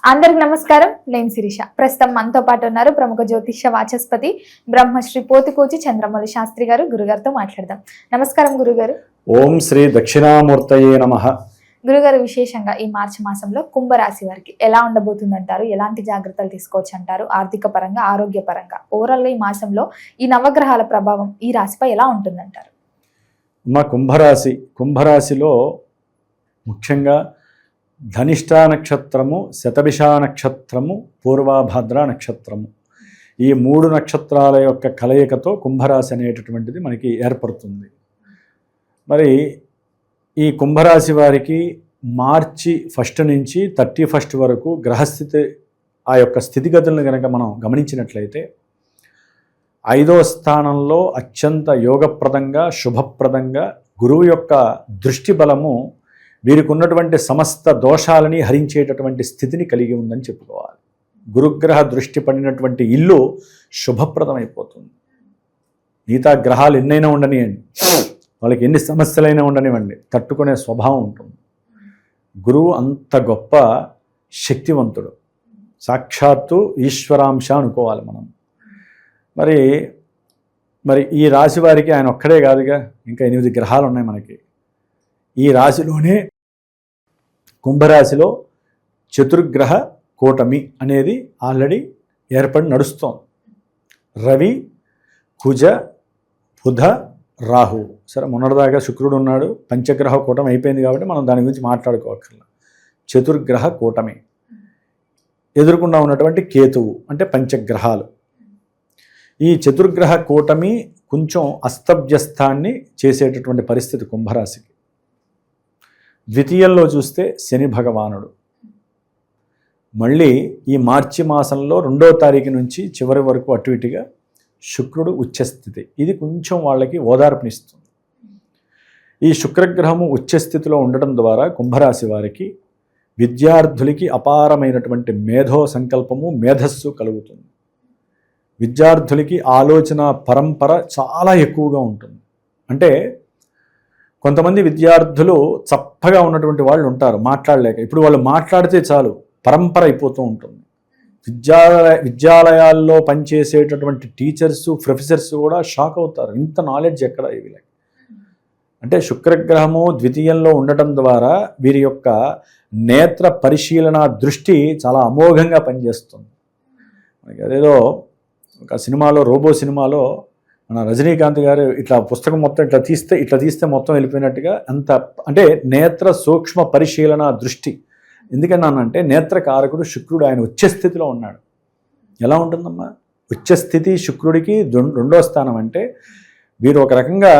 అందరికి నమస్కారం. నేను శిరీష. ప్రస్తుతం మనతో పాటు ఉన్నారు ప్రముఖ జ్యోతిష వాచస్పతి బ్రహ్మశ్రీ పోతుకూచి చంద్రమౌళి శాస్త్రి గారు. గురుగారితో మాట్లాడదాం. నమస్కారం గురుగారు. ఓం శ్రీ దక్షిణామూర్తయే నమః. గురుగారు, విశేషంగా ఈ మార్చి మాసంలో కుంభరాశి వారికి ఎలా ఉండబోతుందంటారు? ఎలాంటి జాగ్రత్తలు తీసుకోవచ్చు అంటారు? ఆర్థిక పరంగా, ఆరోగ్య పరంగా ఓవరాల్ గా ఈ మాసంలో ఈ నవగ్రహాల ప్రభావం ఈ రాశిపై ఎలా ఉంటుందంటారు? మా కుంభరాశిలో ముఖ్యంగా ధనిష్టా నక్షత్రము, శతభిషా నక్షత్రము, పూర్వాభాద్ర నక్షత్రము, ఈ 3 నక్షత్రాల యొక్క కలయికతో కుంభరాశి అనేటటువంటిది మనకి ఏర్పడుతుంది. మరి ఈ కుంభరాశి వారికి మార్చి 1 నుంచి 31 వరకు గ్రహస్థితి ఆ యొక్క స్థితిగతులను కనుక మనం గమనించినట్లయితే 5వ స్థానంలో అత్యంత యోగప్రదంగా, శుభప్రదంగా గురువు యొక్క దృష్టి బలము వీరికి ఉన్నటువంటి సమస్త దోషాలని హరించేటటువంటి స్థితిని కలిగి ఉందని చెప్పుకోవాలి. గురుగ్రహ దృష్టి పడినటువంటి ఇల్లు శుభప్రదమైపోతుంది. మిగతా గ్రహాలు ఎన్నైనా ఉండనివ్వండి, వాళ్ళకి ఎన్ని సమస్యలైనా ఉండనివ్వండి, తట్టుకునే స్వభావం ఉంటుంది. గురువు అంత గొప్ప శక్తివంతుడు, సాక్షాత్తు ఈశ్వరాంశ అనుకోవాలి మనం. మరి ఈ రాశి వారికి ఆయన ఒక్కడే కాదుగా, ఇంకా 8 గ్రహాలు ఉన్నాయి మనకి. ఈ రాశిలోనే కుంభరాశిలో చతుర్గ్రహ కూటమి అనేది ఆల్రెడీ ఏర్పడి నడుస్తోంది. రవి, కుజ, బుధ, రాహు. సరే, మొన్నటిదాకా శుక్రుడు ఉన్నాడు, పంచగ్రహ కూటమి అయిపోయింది కాబట్టి మనం దాని గురించి మాట్లాడుకోవక్కర్లా. చతుర్గ్రహ కూటమి ఎదుర్కొండా ఉన్నటువంటి కేతువు అంటే పంచగ్రహాలు. ఈ చతుర్గ్రహ కూటమి కొంచెం అస్తవ్యస్తాన్ని చేసేటటువంటి పరిస్థితి కుంభరాశికి. ద్వితీయంలో చూస్తే శని భగవానుడు మళ్ళీ ఈ మార్చి మాసంలో 2వ తారీఖు నుంచి చివరి వరకు అటు ఇటుగా శుక్రుడు ఉచ్చస్థితి. ఇది కొంచెం వాళ్ళకి ఓదార్పునిస్తుంది. ఈ శుక్రగ్రహము ఉచ్చస్థితిలో ఉండటం ద్వారా కుంభరాశి వారికి విద్యార్థులకి అపారమైనటువంటి మేధో సంకల్పము, మేధస్సు కలుగుతుంది. విద్యార్థులకి ఆలోచన పరంపర చాలా ఎక్కువగా ఉంటుంది. అంటే కొంతమంది విద్యార్థులు చప్పగా ఉన్నటువంటి వాళ్ళు ఉంటారు, మాట్లాడలేక. ఇప్పుడు వాళ్ళు మాట్లాడితే చాలు పరంపర అయిపోతూ ఉంటుంది. విద్యాలయాల్లో పనిచేసేటటువంటి టీచర్సు, ప్రొఫెసర్స్ కూడా షాక్ అవుతారు, ఇంత నాలెడ్జ్ ఎక్కడ వీళ్ళకి. అంటే శుక్రగ్రహము ద్వితీయంలో ఉండటం ద్వారా వీరి యొక్క నేత్ర పరిశీలన దృష్టి చాలా అమోఘంగా పనిచేస్తుంది. అదేదో ఒక సినిమాలో, రోబో సినిమాలో మన రజనీకాంత్ గారు ఇట్లా పుస్తకం మొత్తం ఇట్లా తీస్తే మొత్తం వెళ్ళిపోయినట్టుగా, అంత అంటే నేత్ర సూక్ష్మ పరిశీలన దృష్టి. ఎందుకన్నానంటే నేత్రకారకుడు శుక్రుడు, ఆయన ఉచ్చస్థితిలో ఉన్నాడు. ఎలా ఉంటుందమ్మా ఉచ్చస్థితి శుక్రుడికి 2వ స్థానం అంటే, వీరు ఒక రకంగా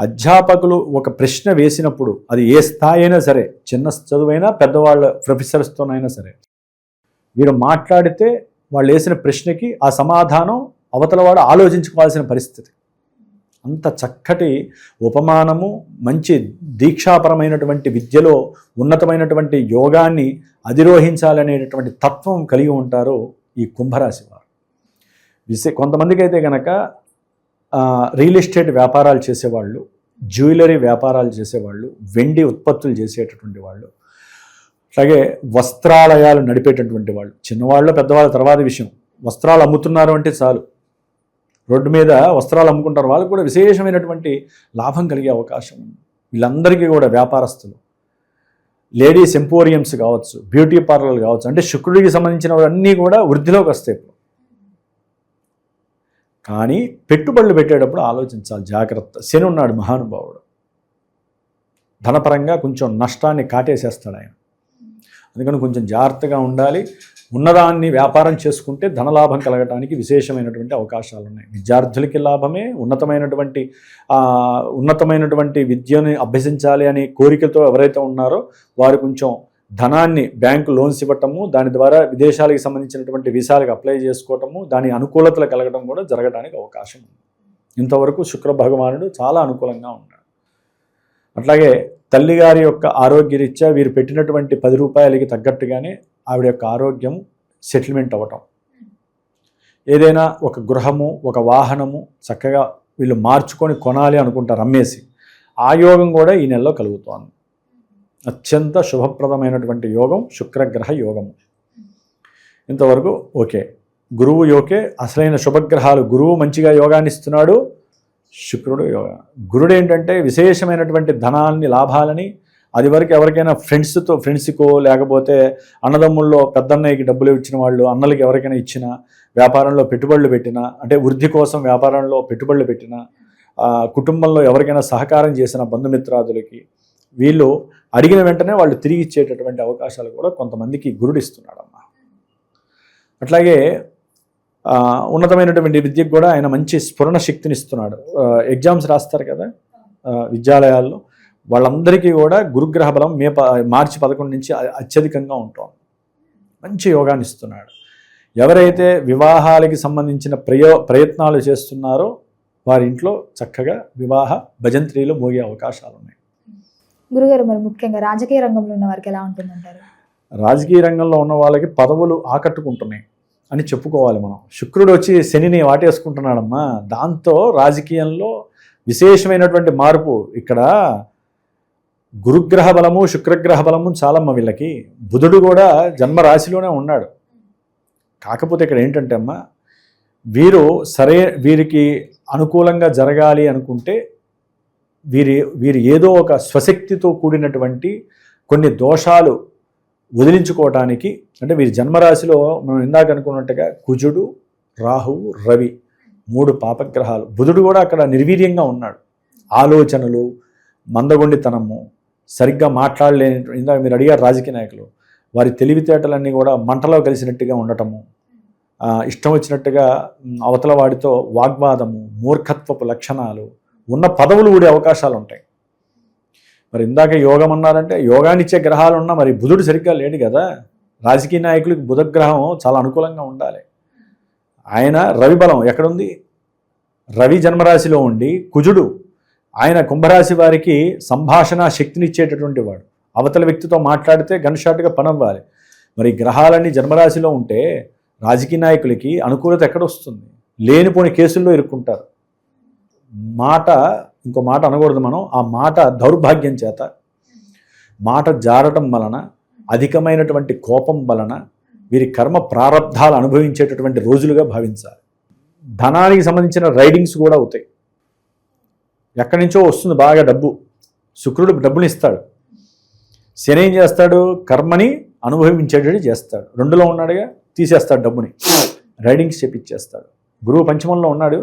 అధ్యాపకులు ఒక ప్రశ్న వేసినప్పుడు అది ఏ స్థాయి అయినా సరే, చిన్న చదువైనా పెద్దవాళ్ళ ప్రొఫెసర్స్తోనైనా సరే, వీరు మాట్లాడితే వాళ్ళు వేసిన ప్రశ్నకి ఆ సమాధానం అవతలవాడు ఆలోచించుకోవాల్సిన పరిస్థితి. అంత చక్కటి ఉపమానము, మంచి దీక్షాపరమైనటువంటి విద్యలో ఉన్నతమైనటువంటి యోగాన్ని అధిరోహించాలనేటటువంటి తత్వం కలిగి ఉంటారు ఈ కుంభరాశి వారు. కొంతమందికి అయితే కనుక రియల్ ఎస్టేట్ వ్యాపారాలు చేసేవాళ్ళు, జ్యువెలరీ వ్యాపారాలు చేసేవాళ్ళు, వెండి ఉత్పత్తులు చేసేటటువంటి వాళ్ళు, అలాగే వస్త్రాలయాలు నడిపేటటువంటి వాళ్ళు, చిన్నవాళ్ళు పెద్దవాళ్ళ తర్వాత విషయం. వస్త్రాలు అమ్ముతున్నారు అంటే చాలు, రోడ్డు మీద వస్త్రాలు అమ్ముకుంటారు, వాళ్ళకు కూడా విశేషమైనటువంటి లాభం కలిగే అవకాశం ఉంది. వీళ్ళందరికీ కూడా వ్యాపారస్తులు, లేడీస్ ఎంపోరియంస్ కావచ్చు, బ్యూటీ పార్లర్లు కావచ్చు, అంటే శుక్రుడికి సంబంధించినవన్నీ కూడా వృద్ధిలోకి వస్తాయి. కానీ పెట్టుబడులు పెట్టేటప్పుడు ఆలోచించాలి, జాగ్రత్త. శని ఉన్నాడు మహానుభావుడు, ధనపరంగా కొంచెం నష్టాన్ని కాటేసేస్తాడు ఆయన. అందుకని కొంచెం జాగ్రత్తగా ఉండాలి. ఉన్నదాన్ని వ్యాపారం చేసుకుంటే ధనలాభం కలగటానికి విశేషమైనటువంటి అవకాశాలు ఉన్నాయి. విద్యార్థులకి లాభమే. ఉన్నతమైనటువంటి విద్యను అభ్యసించాలి అనే కోరికతో ఎవరైతే ఉన్నారో వారు కొంచెం ధనాన్ని, బ్యాంకు లోన్స్ ఇవ్వటము, దాని ద్వారా విదేశాలకు సంబంధించినటువంటి వీసాలకు అప్లై చేసుకోవటము, దాని అనుకూలతలు కలగడం కూడా జరగడానికి అవకాశం ఉంది. ఇంతవరకు శుక్ర భగవానుడు చాలా అనుకూలంగా ఉన్నాడు. అట్లాగే తల్లిగారి యొక్క ఆరోగ్యరీత్యా వీరు పెట్టినటువంటి 10 రూపాయలకి తగ్గట్టుగానే ఆవిడ యొక్క ఆరోగ్యం సెటిల్మెంట్ అవ్వటం, ఏదైనా ఒక గృహము, ఒక వాహనము చక్కగా వీళ్ళు మార్చుకొని కొనాలి అనుకుంటారు అమ్మేసి, ఆ యోగం కూడా ఈ నెలలో కలుగుతోంది. అత్యంత శుభప్రదమైనటువంటి యోగం శుక్రగ్రహ యోగము. ఇంతవరకు ఓకే. గురువు ఓకే, అసలైన శుభగ్రహాలు. గురువు మంచిగా యోగాన్ని ఇస్తున్నాడు, శుక్రుడు యోగా. గురుడు ఏంటంటే విశేషమైనటువంటి ధనాన్ని, లాభాలని, అది వరకు ఎవరికైనా ఫ్రెండ్స్కో లేకపోతే అన్నదమ్ముల్లో పెద్దన్నయ్యకి డబ్బులు ఇచ్చిన వాళ్ళు, అన్నలకి ఎవరికైనా ఇచ్చిన, వ్యాపారంలో పెట్టుబడులు పెట్టిన, అంటే వృద్ధి కోసం వ్యాపారంలో పెట్టుబడులు పెట్టిన, కుటుంబంలో ఎవరికైనా సహకారం చేసిన బంధుమిత్రాదులకి, వీళ్ళు అడిగిన వెంటనే వాళ్ళు తిరిగి ఇచ్చేటటువంటి అవకాశాలు కూడా కొంతమందికి గురుడు ఇస్తున్నాడమ్మా. అట్లాగే ఉన్నతమైనటువంటి విద్యకు కూడా ఆయన మంచి స్ఫురణ శక్తిని ఇస్తున్నాడు. ఎగ్జామ్స్ రాస్తారు కదా విద్యాలయాల్లో, వాళ్ళందరికీ కూడా గురుగ్రహ బలం మార్చి 11 నుంచి అత్యధికంగా ఉంటుంది. మంచి యోగాన్ని ఇస్తున్నాడు. ఎవరైతే వివాహాలకి సంబంధించిన ప్రయత్నాలు చేస్తున్నారో వారి ఇంట్లో చక్కగా వివాహ భజంత్రీలు మోగే అవకాశాలు ఉన్నాయి. గురుగారు, మరి ముఖ్యంగా రాజకీయ రంగంలో ఉన్న వారికి ఎలా ఉంటుందంటారు? రాజకీయ రంగంలో ఉన్న వాళ్ళకి పదవులు ఆకట్టుకుంటున్నాయి అని చెప్పుకోవాలి మనం. శుక్రుడు వచ్చి శనిని వాటేసుకుంటున్నాడమ్మా. దాంతో రాజకీయంలో విశేషమైనటువంటి మార్పు. ఇక్కడ గురుగ్రహ బలము, శుక్రగ్రహ బలము చాలమ్మ వీళ్ళకి. బుధుడు కూడా జన్మ రాశిలోనే ఉన్నాడు. కాకపోతే ఇక్కడ ఏంటంటే అమ్మ, వీరికి అనుకూలంగా జరగాలి అనుకుంటే వీరు ఏదో ఒక స్వశక్తితో కూడినటువంటి కొన్ని దోషాలు వదిలించుకోవటానికి, అంటే వీరి జన్మరాశిలో మనం ఇందాక అనుకున్నట్టుగా కుజుడు, రాహువు, రవి 3 పాపగ్రహాలు. బుధుడు కూడా అక్కడ నిర్వీర్యంగా ఉన్నాడు. ఆలోచనలు, మందగొండితనము, సరిగ్గా మాట్లాడలేని, ఇందాక మీరు అడిగారు రాజకీయ నాయకులు, వారి తెలివితేటలన్నీ కూడా మంటలో కలిసినట్టుగా ఉండటము, ఇష్టం వచ్చినట్టుగా అవతల వాడితో వాగ్వాదము, మూర్ఖత్వపు లక్షణాలు, ఉన్న పదవులు ఊడే అవకాశాలు ఉంటాయి. మరి ఇందాక యోగం అన్నారంటే యోగాన్నిచ్చే గ్రహాలు ఉన్నా మరి బుధుడు సరిగ్గా లేడు కదా. రాజకీయ నాయకులకు బుధగ్రహం చాలా అనుకూలంగా ఉండాలి. ఆయన రవి బలం ఎక్కడుంది? రవి జన్మరాశిలో ఉండి కుజుడు, ఆయన కుంభరాశి వారికి సంభాషణ శక్తినిచ్చేటటువంటి వాడు. అవతల వ్యక్తితో మాట్లాడితే గన్షాట్గా పనవ్వాలి. మరి గ్రహాలన్నీ జన్మరాశిలో ఉంటే రాజకీయ నాయకులకి అనుకూలత ఎక్కడొస్తుంది? లేనిపోని కేసుల్లో ఇరుక్కుంటారు. ఇంకో మాట అనకూడదు మనం. ఆ మాట దౌర్భాగ్యం చేత, మాట జారటం వలన, అధికమైనటువంటి కోపం వలన వీరి కర్మ ప్రారబ్ధాలు అనుభవించేటటువంటి రోజులుగా భావించాలి. ధనానికి సంబంధించిన రైడింగ్స్ కూడా అవుతాయి. ఎక్కడి నుంచో వస్తుంది బాగా డబ్బు. శుక్రుడు డబ్బుని ఇస్తాడు. శని ఏం చేస్తాడు? కర్మని అనుభవించేటట్టు చేస్తాడు. 2లో ఉన్నాడుగా, తీసేస్తాడు డబ్బుని, రైడింగ్స్ చేపిచ్చేస్తాడు. గురువు పంచమంలో ఉన్నాడు,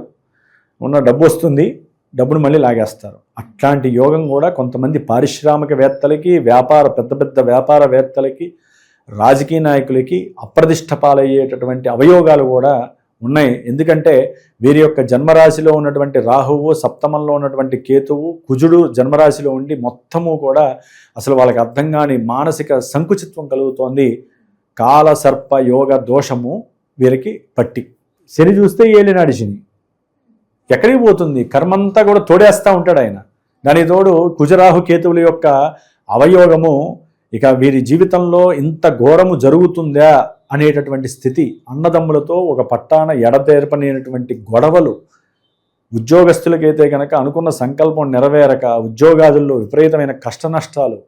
ఉన్న డబ్బు వస్తుంది, డబ్బును మళ్ళీ లాగేస్తారు. అట్లాంటి యోగం కూడా కొంతమంది పారిశ్రామికవేత్తలకి, పెద్ద పెద్ద వ్యాపారవేత్తలకి, రాజకీయ నాయకులకి అప్రతిష్ట పాలయ్యేటటువంటి అవయోగాలు కూడా ఉన్నాయి. ఎందుకంటే వీరి యొక్క జన్మరాశిలో ఉన్నటువంటి రాహువు, సప్తమంలో ఉన్నటువంటి కేతువు, కుజుడు జన్మరాశిలో ఉండి మొత్తము కూడా అసలు వాళ్ళకి అర్థం కాని మానసిక సంకుచిత్వం కలుగుతోంది. కాలసర్ప యోగ దోషము వీరికి పట్టి. శని చూస్తే ఏలినాడు శని ఎక్కడికి పోతుంది? కర్మంతా కూడా తోడేస్తూ ఉంటాడు ఆయన. దాని తోడు కుజరాహు కేతువుల యొక్క అవయోగము, ఇక వీరి జీవితంలో ఇంత ఘోరము జరుగుతుందా అనేటటువంటి స్థితి. అన్నదమ్ములతో ఒక పట్టాన ఎడతెరపనేటువంటి గొడవలు. ఉద్యోగస్తులకైతే కనుక అనుకున్న సంకల్పం నెరవేరక ఉద్యోగాదుల్లో విపరీతమైన కష్ట నష్టాలు.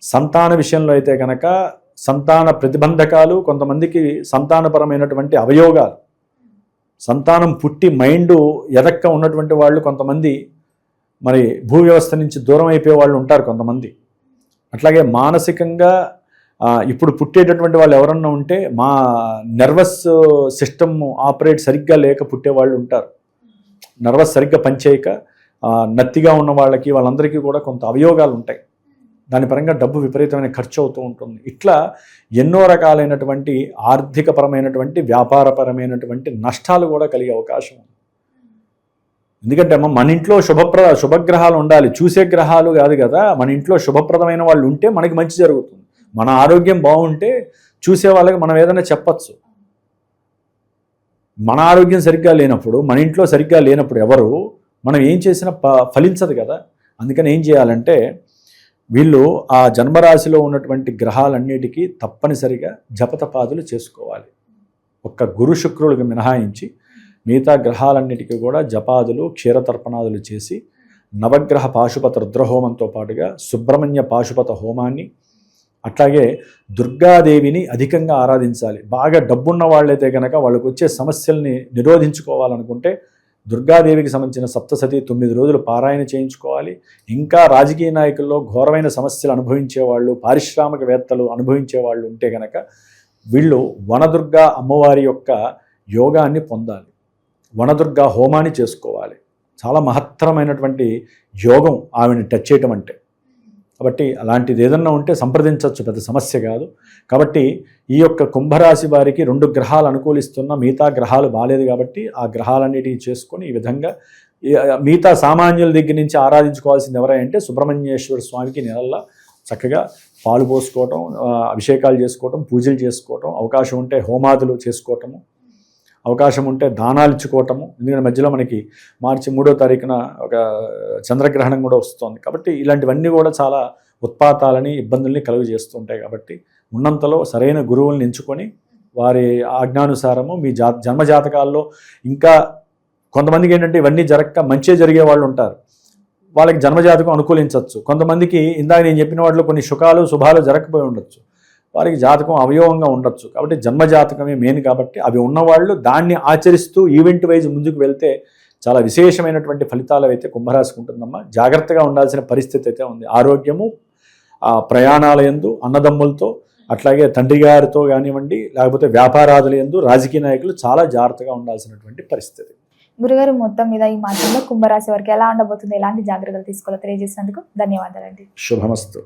సంతాన విషయంలో అయితే కనుక సంతాన ప్రతిబంధకాలు, కొంతమందికి సంతానపరమైనటువంటి అవయోగాలు. సంతానం పుట్టి మైండ్ ఎదక్క ఉన్నటువంటి వాళ్ళు కొంతమంది మరి భూ వ్యవస్థ నుంచి దూరం అయిపోయే వాళ్ళు ఉంటారు కొంతమంది. అట్లాగే మానసికంగా ఇప్పుడు పుట్టేటటువంటి వాళ్ళు ఎవరన్నా ఉంటే మా నర్వస్ సిస్టమ్ ఆపరేట్ సరిగ్గా లేక పుట్టే వాళ్ళు ఉంటారు. నర్వస్ సరిగ్గా పనిచేయక నత్తిగా ఉన్న వాళ్ళకి, వాళ్ళందరికీ కూడా కొంత అవయోగాలు ఉంటాయి. దాని పరంగా డబ్బు విపరీతమైన ఖర్చు అవుతూ ఉంటుంది. ఇట్లా ఎన్నో రకాలైనటువంటి ఆర్థికపరమైనటువంటి, వ్యాపారపరమైనటువంటి నష్టాలు కూడా కలిగే అవకాశం ఉంది. ఎందుకంటే మన ఇంట్లో శుభగ్రహాలు ఉండాలి, చూసే గ్రహాలు కాదు కదా. మన ఇంట్లో శుభప్రదమైన వాళ్ళు ఉంటే మనకి మంచి జరుగుతుంది. మన ఆరోగ్యం బాగుంటే చూసే వాళ్ళకి మనం ఏదైనా చెప్పచ్చు. మన ఆరోగ్యం సరిగ్గా లేనప్పుడు, మన ఇంట్లో సరిగ్గా లేనప్పుడు ఎవరు మనం ఏం చేసినా ఫలించదు కదా. అందుకని ఏం చేయాలంటే వీళ్ళు ఆ జన్మరాశిలో ఉన్నటువంటి గ్రహాలన్నిటికీ తప్పనిసరిగా జపతపాదులు చేసుకోవాలి. ఒక్క గురు శుక్రుడికి మినహాయించి మిగతా గ్రహాలన్నిటికీ కూడా జపాదులు, క్షీరతర్పణాదులు చేసి నవగ్రహ పాశుపత రుద్రహోమంతో పాటుగా సుబ్రహ్మణ్య పాశుపత హోమాన్ని, అట్లాగే దుర్గాదేవిని అధికంగా ఆరాధించాలి. బాగా డబ్బున్న వాళ్ళైతే కనుక వాళ్ళకు వచ్చే సమస్యల్ని నిరోధించుకోవాలనుకుంటే దుర్గాదేవికి సంబంధించిన సప్తసతి 9 రోజులు పారాయణ చేయించుకోవాలి. ఇంకా రాజకీయ నాయకుల్లో ఘోరమైన సమస్యలు అనుభవించేవాళ్ళు, పారిశ్రామికవేత్తలు అనుభవించేవాళ్ళు ఉంటే కనుక వీళ్ళు వనదుర్గా అమ్మవారి యొక్క యోగాన్ని పొందాలి. వనదుర్గా హోమాన్ని చేసుకోవాలి. చాలా మహత్తరమైనటువంటి యోగం ఆవిడని టచ్ చేయటం అంటే. కాబట్టి అలాంటిది ఏదన్నా ఉంటే సంప్రదించవచ్చు, పెద్ద సమస్య కాదు. కాబట్టి ఈ యొక్క కుంభరాశి వారికి 2 గ్రహాలు అనుకూలిస్తున్న, మిగతా గ్రహాలు బాలేదు కాబట్టి ఆ గ్రహాలన్నిటికీ చేసుకొని ఈ విధంగా మిగతా సామాన్యుల దగ్గర నుంచి ఆరాధించుకోవాల్సింది ఎవరంటే సుబ్రహ్మణ్యేశ్వర స్వామికి నెలల్లో చక్కగా పాలు పోసుకోవటం, అభిషేకాలు చేసుకోవటం, పూజలు చేసుకోవటం, అవకాశం ఉంటే హోమాదులు చేసుకోవటము, అవకాశం ఉంటే దానాలు ఇచ్చుకోవటము. ఎందుకంటే మధ్యలో మనకి మార్చి 3వ తారీఖున ఒక చంద్రగ్రహణం కూడా వస్తుంది. కాబట్టి ఇలాంటివన్నీ కూడా చాలా ఉత్పాతాలని, ఇబ్బందుల్ని కలుగజేస్తూ ఉంటాయి. కాబట్టి ఉన్నంతలో సరైన గురువుల్ని ఎంచుకొని వారి ఆజ్ఞానుసారము మీ జన్మజాతకాల్లో ఇంకా కొంతమందికి ఏంటంటే ఇవన్నీ జరగక మంచి జరిగే వాళ్ళు ఉంటారు. వాళ్ళకి జన్మజాతకం అనుకూలించవచ్చు. కొంతమందికి ఇందాక నేను చెప్పిన వాటిలో కొన్ని సుఖాలు శుభాలు జరగకపోయి ఉండొచ్చు, వారికి జాతకం అవయవంగా ఉండొచ్చు. కాబట్టి జన్మజాతకమే మెయిన్. కాబట్టి అవి ఉన్నవాళ్ళు దాన్ని ఆచరిస్తూ ఈవెంట్ వైజ్ ముందుకు వెళ్తే చాలా విశేషమైనటువంటి ఫలితాలు అయితే కుంభరాశికి ఉంటుందమ్మా. జాగ్రత్తగా ఉండాల్సిన పరిస్థితి అయితే ఉంది. ఆరోగ్యము, ప్రయాణాల యందు, అన్నదమ్ములతో, అట్లాగే తండ్రి గారితో కానివ్వండి, లేకపోతే వ్యాపారాదుల యందు, రాజకీయ నాయకులు చాలా జాగ్రత్తగా ఉండాల్సినటువంటి పరిస్థితి. గురుగారు, మొత్తం మీద ఈ మాసంలో కుంభరాశి వారికి ఎలా ఉండబోతుంది, ఎలాంటి జాగ్రత్తలు తీసుకోవాలో తెలియజేసినందుకు ధన్యవాదాలండి. శుభమస్తు.